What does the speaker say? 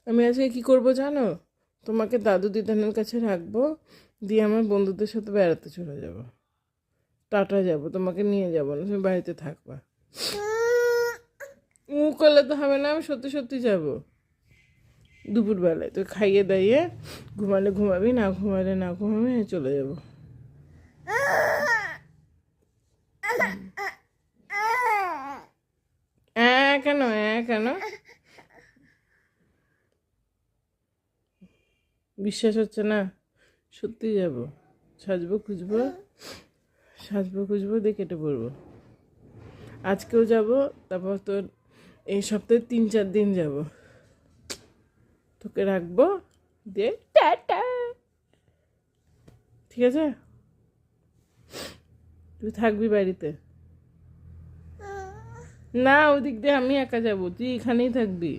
আমি আজকে কি করব জানো? তোমাকে দাদু দিদানের কাছে রাখবো, দিয়ে আমার বন্ধুদের সাথে বেড়াতে চলে যাব। টাটা যাব, তোমাকে নিয়ে যাব না, তুমি বাড়িতে থাকবা। করলে তো হবে না, আমি সত্যি সত্যি যাব। দুপুরবেলায় তো খাইয়ে দাইয়ে ঘুমালে ঘুমাবি, না ঘুমালে না ঘুমাবি, চলে যাব। কেন কেন বিশ্বাস হচ্ছে না? সত্যি যাব। সাজবো খুঁজবো, সাজবো খুঁজবো দিয়ে কেটে পড়বো। আজকেও যাব, তারপর তোর এই সপ্তাহে 3-4 দিন যাব। তোকে রাখবো, দিয়ে টাটা। ঠিক আছে, তুই থাকবি বাড়িতে? না, ওদিক দিয়ে আমি একা যাবো, তুই এখানেই থাকবি।